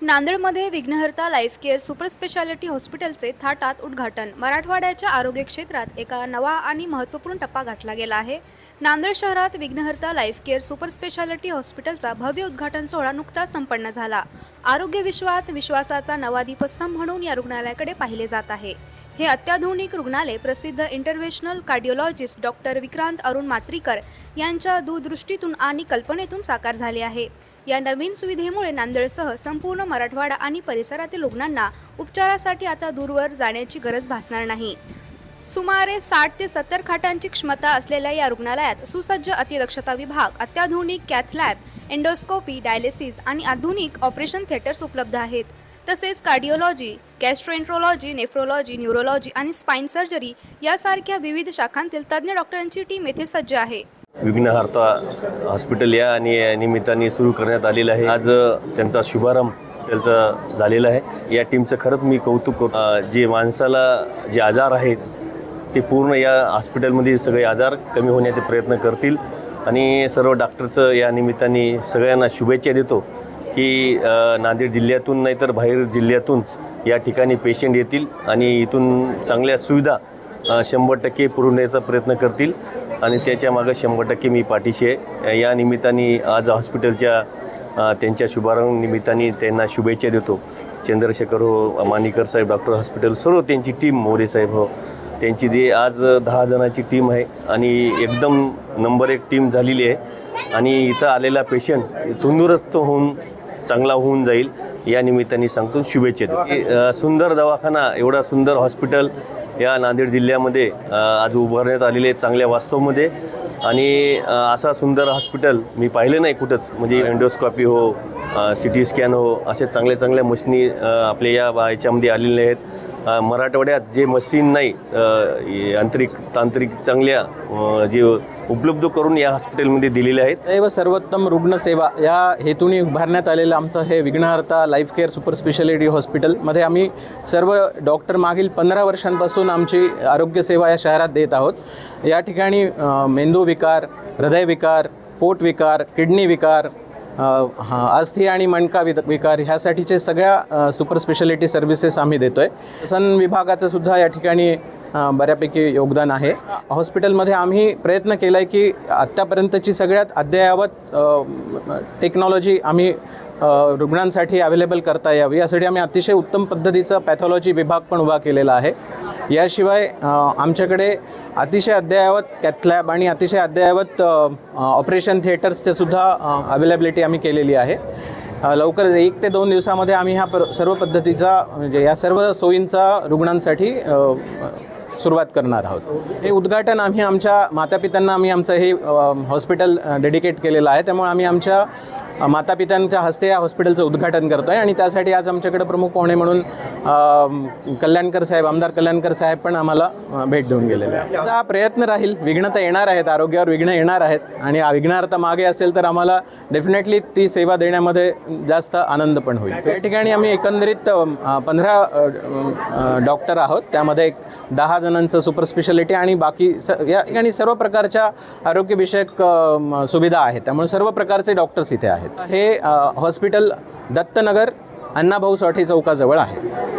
नांदेडमध्ये विघ्नहर्ता life care super speciality हॉस्पिटलचे थाटात उद्घाटन. मराठवाड्याच्या आरोग्य क्षेत्रात एका नवा आणि महत्त्वपूर्ण टप्पा गाठला गेला आहे. नांदेड शहरात विघ्नहर्ता लाईफ केअर सुपर स्पेशालिटी हॉस्पिटलचा भव्य उद्घाटन सोहळा नुकताच संपन्न झाला. आरोग्य विश्वात विश्वासाचा नवा दीपस्तंभ म्हणून या रुग्णालयाकडे पाहिले जात आहे. हे अत्याधुनिक रुग्णालय प्रसिद्ध इंटरव्हेन्शनल कार्डिओलॉजिस्ट डॉक्टर विक्रांत अरुण मात्रीकर यांच्या दूरदृष्टीतून आणि कल्पनेतून साकार झाले आहे. या नवीन सुविधेमुळे नांदेडसह संपूर्ण मराठवाडा आणि परिसरातील रुग्णांना उपचारासाठी आता दूरवर जाण्याची गरज भासणार नाही. सुमारे 60 ते 70 खाटांची क्षमता असलेल्या या रुग्णालयात सुसज्ज अतिदक्षता विभाग, अत्याधुनिक कॅथ लॅब, एंडोस्कोपी, डायलिसिस आणि आधुनिक ऑपरेशन थिएटर्स उपलब्ध आहेत. तसेच कार्डिओलॉजी, गॅस्ट्रोएंट्रोलॉजी, नेफ्रोलॉजी, न्यूरोलॉजी आणि स्पाइन सर्जरी यासारख्या विविध शाखांतील तज्ज्ञ डॉक्टरांची टीम येथे सज्ज आहे. विघ्नहर्ता हॉस्पिटल या निमित्ताने सुरू करण्यात आलेलं आहे. आज त्यांचा शुभारंभ त्याचा झालेला आहे. या टीमचं खरंच मी कौतुक करतो. जे माणसाला जे आजार आहेत ते पूर्ण या हॉस्पिटलमध्ये सगळे आजार कमी होण्याचे प्रयत्न करतील आणि सर्व डॉक्टरचं या निमित्ताने सगळ्यांना शुभेच्छा देतो की नांदेड जिल्ह्यातून नाही तर बाहेर जिल्ह्यातून या ठिकाणी पेशंट येतील आणि इथून चांगल्या सुविधा 100% पुरवण्याचा प्रयत्न करतील आणि त्याच्या मागं 100% मी पाठीशी आहे. या निमित्ताने आज हॉस्पिटलच्या त्यांच्या शुभारंभ निमित्ताने त्यांना शुभेच्छा देतो. चंद्रशेखर हो, मानिकर साहेब, डॉक्टर हॉस्पिटल, सर्व त्यांची टीम, मोरे साहेब हो, त्यांची जी आज 10 जणांची टीम आहे आणि एकदम नंबर 1 टीम झालेली आहे आणि इथं आलेला पेशंट तंदुरुस्त होऊन चांगला होऊन जाईल या निमित्ताने सांगतो शुभेच्छा देतो. सुंदर दवाखाना, एवढा सुंदर हॉस्पिटल या नांदेड जिल्ह्यामध्ये आज उभारण्यात आलेले चांगल्या वास्तवमध्ये आणि असा सुंदर हॉस्पिटल मी पाहिलं नाही कुठंच. म्हणजे एंडोस्कॉपी हो, CT स्कॅन हो, असे चांगल्या मशीनी आपल्या याच्यामध्ये आलेले आहेत. मराठवाड्यात जे मशीन नाही तांत्रिक चांगल्या जे उपलब्ध करून या हॉस्पिटलमध्ये दिलेले आहेत. दैव सर्वोत्तम रुग्णसेवा या हेतूने उभारण्यात आलेलं आमचं हे विघ्नहर्ता लाईफ केअर सुपर स्पेशालिटी हॉस्पिटलमध्ये आम्ही सर्व डॉक्टर मागील 15 वर्षांपासून आमची आरोग्यसेवा या शहरात देत आहोत. या ठिकाणी मेंदूविकार, हृदयविकार, पोटविकार, किडनी विकार, अस्थी आणि मणका विकार ह्यासाठीचे सगळ्या सुपर स्पेशालिटी सर्व्हिसेस आम्ही देतो आहे. सन विभागाचं सुद्धा या ठिकाणी बऱ्यापैकी योगदान आहे. हॉस्पिटलमध्ये आम्ही प्रयत्न केला आहे की आत्तापर्यंतची सगळ्यात अद्ययावत टेक्नॉलॉजी आम्ही रुग्णांसाठी अवेलेबल करता यावी यासाठी आम्ही अतिशय उत्तम पद्धतीचा पॅथॉलॉजी विभाग पण उभा केलेला आहे. याशिवाय आमच्याकडे अतिशय अद्ययावत कॅथ लॅब आणि अतिशय अद्ययावत ऑपरेशन थिएटर्सचे सुद्धा अवेलेबिलिटी आम्ही केलेली आहे. लवकर 1 ते 2 दिवसामध्ये आम्ही सर्व पद्धतीचा म्हणजे या सर्व सोयींचा रुग्णांसाठी सुरुवात करणार आहोत. हे उद्घाटन आम्ही आमच्या मातापित्यांना आमचं हे हॉस्पिटल डेडिकेट केलेलं आहे. त्यामुळे आम्ही आमच्या मातापित्यांच्या हस्ते या हॉस्पिटलचं उद्घाटन करतो आहे आणि त्यासाठी आज आमच्याकडे प्रमुख पाहुणे म्हणून कल्याणकर साहेब, आमदार कल्याणकर साहेब पण आम्हाला भेट देऊन गेलेले आहे. त्याचा हा प्रयत्न राहील. विघ्न तर येणार आहेत, आरोग्यावर विघ्न येणार आहेत आणि विघ्नार्थ मागे असेल तर आम्हाला डेफिनेटली ती सेवा देण्यामध्ये जास्त आनंद पण होईल. या ठिकाणी आम्ही एकंदरीत 15 डॉक्टर आहोत. त्यामध्ये 10 जणांचं सुपर स्पेशालिटी आणि बाकी या ठिकाणी सर्व प्रकारच्या आरोग्यविषयक सुविधा आहेत. त्यामुळे सर्व प्रकारचे डॉक्टर्स इथे आहेत. हे हॉस्पिटल दत्तनगर अण्णाभाऊ साठे चौकाजवळ आहे.